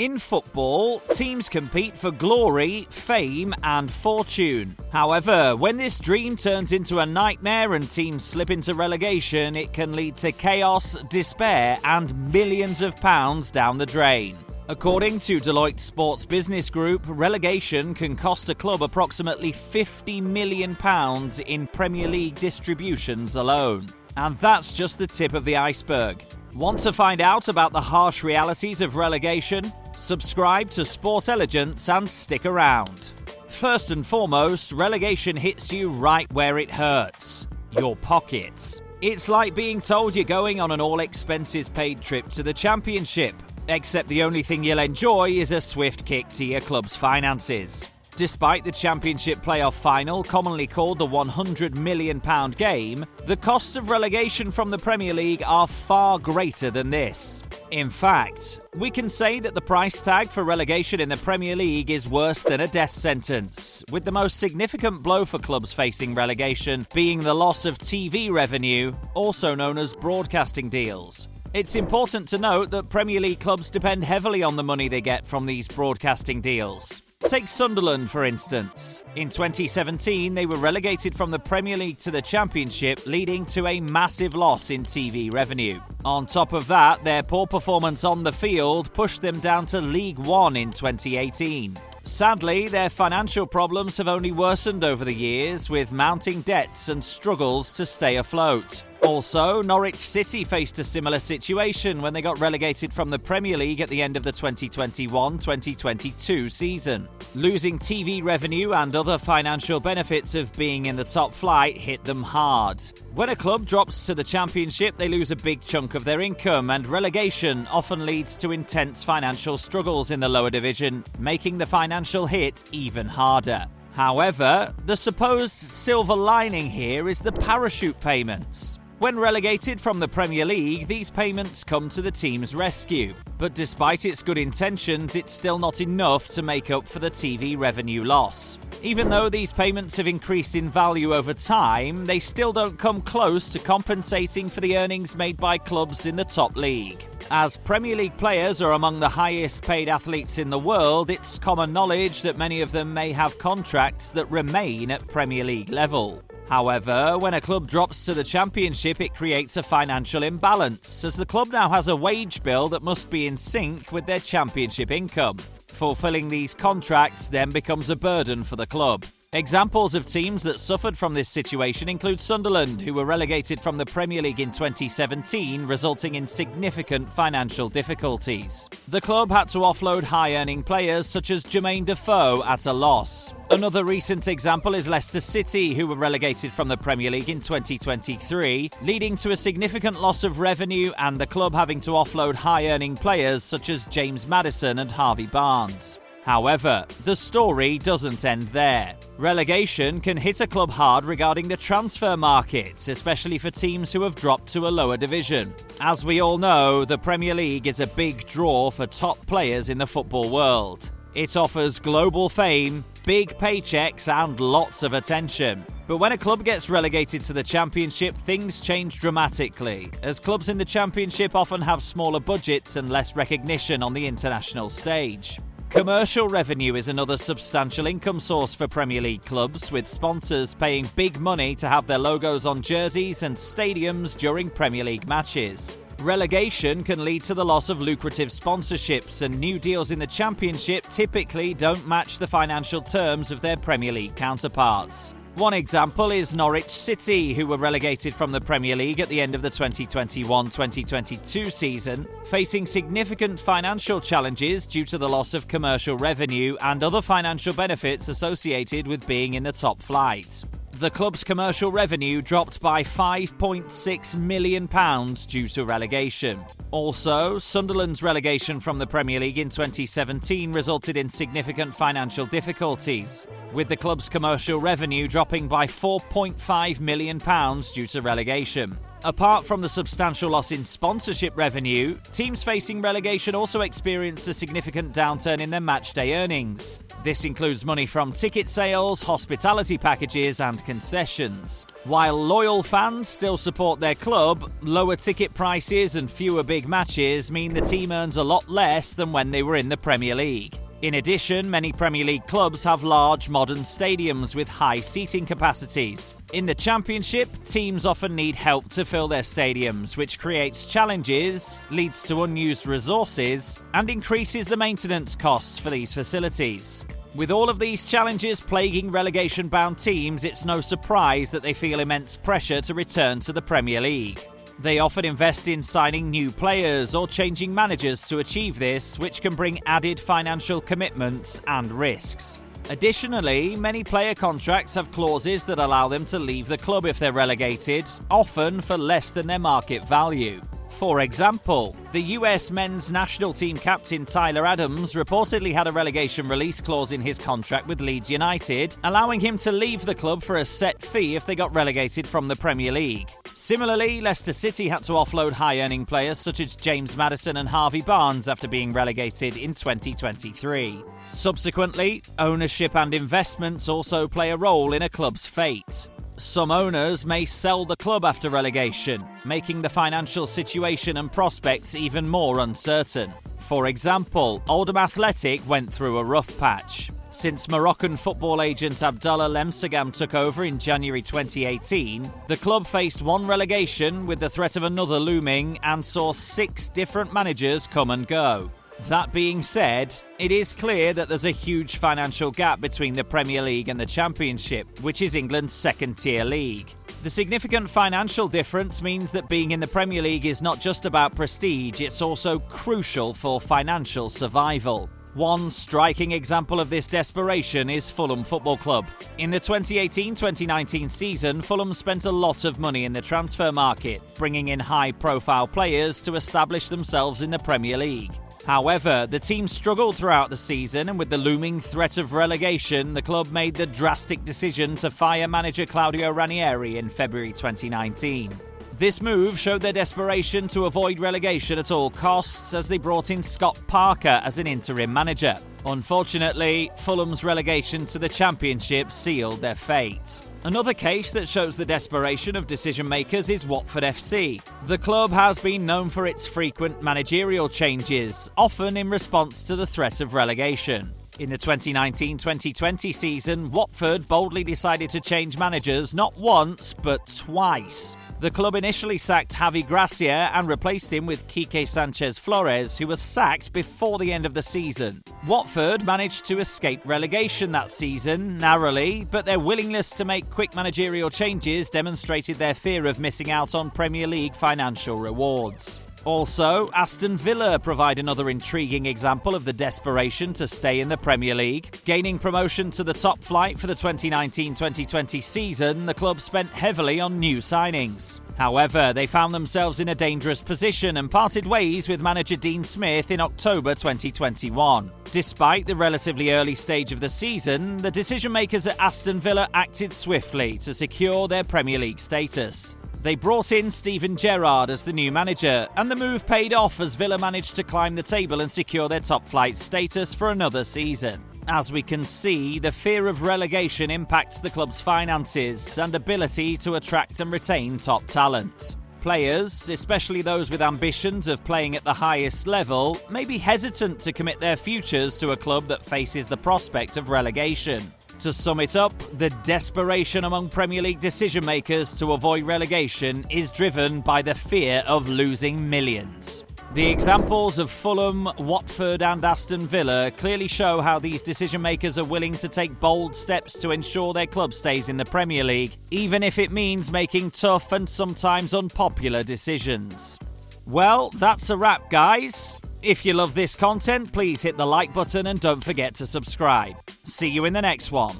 In football, teams compete for glory, fame, and fortune. However, when this dream turns into a nightmare and teams slip into relegation, it can lead to chaos, despair, and millions of pounds down the drain. According to Deloitte Sports Business Group, relegation can cost a club approximately £50 million in Premier League distributions alone. And that's just the tip of the iceberg. Want to find out about the harsh realities of relegation? Subscribe to Sportelligence and stick around. First and foremost, relegation hits you right where it hurts: your pockets. It's like being told you're going on an all-expenses-paid trip to the Championship, except the only thing you'll enjoy is a swift kick to your club's finances. Despite the Championship playoff final, commonly called the £100 million game, the costs of relegation from the Premier League are far greater than this. In fact, we can say that the price tag for relegation in the Premier League is worse than a death sentence, with the most significant blow for clubs facing relegation being the loss of TV revenue, also known as broadcasting deals. It's important to note that Premier League clubs depend heavily on the money they get from these broadcasting deals. Take Sunderland, for instance. In 2017, they were relegated from the Premier League to the Championship, leading to a massive loss in TV revenue. On top of that, their poor performance on the field pushed them down to League One in 2018. Sadly, their financial problems have only worsened over the years, with mounting debts and struggles to stay afloat. Also, Norwich City faced a similar situation when they got relegated from the Premier League at the end of the 2021-2022 season. Losing TV revenue and other financial benefits of being in the top flight hit them hard. When a club drops to the Championship, they lose a big chunk of their income, and relegation often leads to intense financial struggles in the lower division, making the financial hit even harder. However, the supposed silver lining here is the parachute payments. When relegated from the Premier League, these payments come to the team's rescue. But despite its good intentions, it's still not enough to make up for the TV revenue loss. Even though these payments have increased in value over time, they still don't come close to compensating for the earnings made by clubs in the top league. As Premier League players are among the highest paid athletes in the world, it's common knowledge that many of them may have contracts that remain at Premier League level. However, when a club drops to the Championship, it creates a financial imbalance, as the club now has a wage bill that must be in sync with their Championship income. Fulfilling these contracts then becomes a burden for the club. Examples of teams that suffered from this situation include Sunderland, who were relegated from the Premier League in 2017, resulting in significant financial difficulties. The club had to offload high-earning players such as Jermaine Defoe at a loss. Another recent example is Leicester City, who were relegated from the Premier League in 2023, leading to a significant loss of revenue and the club having to offload high-earning players such as James Maddison and Harvey Barnes. However, the story doesn't end there. Relegation can hit a club hard regarding the transfer market, especially for teams who have dropped to a lower division. As we all know, the Premier League is a big draw for top players in the football world. It offers global fame, big paychecks, and lots of attention. But when a club gets relegated to the Championship, things change dramatically, as clubs in the Championship often have smaller budgets and less recognition on the international stage. Commercial revenue is another substantial income source for Premier League clubs, with sponsors paying big money to have their logos on jerseys and stadiums during Premier League matches. Relegation can lead to the loss of lucrative sponsorships, and new deals in the Championship typically don't match the financial terms of their Premier League counterparts. One example is Norwich City, who were relegated from the Premier League at the end of the 2021-2022 season, facing significant financial challenges due to the loss of commercial revenue and other financial benefits associated with being in the top flight. The club's commercial revenue dropped by £5.6 million due to relegation. Also, Sunderland's relegation from the Premier League in 2017 resulted in significant financial difficulties, with the club's commercial revenue dropping by £4.5 million due to relegation. Apart from the substantial loss in sponsorship revenue, teams facing relegation also experienced a significant downturn in their matchday earnings. This includes money from ticket sales, hospitality packages, and concessions. While loyal fans still support their club, lower ticket prices and fewer big matches mean the team earns a lot less than when they were in the Premier League. In addition, many Premier League clubs have large modern stadiums with high seating capacities. In the Championship, teams often need help to fill their stadiums, which creates challenges, leads to unused resources, and increases the maintenance costs for these facilities. With all of these challenges plaguing relegation-bound teams, it's no surprise that they feel immense pressure to return to the Premier League. They often invest in signing new players or changing managers to achieve this, which can bring added financial commitments and risks. Additionally, many player contracts have clauses that allow them to leave the club if they're relegated, often for less than their market value. For example, the US men's national team captain Tyler Adams reportedly had a relegation release clause in his contract with Leeds United, allowing him to leave the club for a set fee if they got relegated from the Premier League. Similarly, Leicester City had to offload high-earning players such as James Maddison and Harvey Barnes after being relegated in 2023. Subsequently, ownership and investments also play a role in a club's fate. Some owners may sell the club after relegation, making the financial situation and prospects even more uncertain. For example, Oldham Athletic went through a rough patch. Since Moroccan football agent Abdallah Lemsagam took over in January 2018, the club faced one relegation with the threat of another looming and saw 6 different managers come and go. That being said, it is clear that there's a huge financial gap between the Premier League and the Championship, which is England's second-tier league. The significant financial difference means that being in the Premier League is not just about prestige, it's also crucial for financial survival. One striking example of this desperation is Fulham Football Club. In the 2018-2019 season, Fulham spent a lot of money in the transfer market, bringing in high-profile players to establish themselves in the Premier League. However, the team struggled throughout the season, and with the looming threat of relegation, the club made the drastic decision to fire manager Claudio Ranieri in February 2019. This move showed their desperation to avoid relegation at all costs as they brought in Scott Parker as an interim manager. Unfortunately, Fulham's relegation to the Championship sealed their fate. Another case that shows the desperation of decision-makers is Watford FC. The club has been known for its frequent managerial changes, often in response to the threat of relegation. In the 2019-2020 season, Watford boldly decided to change managers not once, but twice. The club initially sacked Javi Gracia and replaced him with Quique Sanchez Flores, who was sacked before the end of the season. Watford managed to escape relegation that season, narrowly, but their willingness to make quick managerial changes demonstrated their fear of missing out on Premier League financial rewards. Also, Aston Villa provide another intriguing example of the desperation to stay in the Premier League. Gaining promotion to the top flight for the 2019-2020 season, the club spent heavily on new signings. However, they found themselves in a dangerous position and parted ways with manager Dean Smith in October 2021. Despite the relatively early stage of the season, the decision-makers at Aston Villa acted swiftly to secure their Premier League status. They brought in Steven Gerrard as the new manager, and the move paid off as Villa managed to climb the table and secure their top-flight status for another season. As we can see, the fear of relegation impacts the club's finances and ability to attract and retain top talent. Players, especially those with ambitions of playing at the highest level, may be hesitant to commit their futures to a club that faces the prospect of relegation. To sum it up, the desperation among Premier League decision-makers to avoid relegation is driven by the fear of losing millions. The examples of Fulham, Watford and Aston Villa clearly show how these decision-makers are willing to take bold steps to ensure their club stays in the Premier League, even if it means making tough and sometimes unpopular decisions. Well, that's a wrap, guys. If you love this content, please hit the like button and don't forget to subscribe. See you in the next one.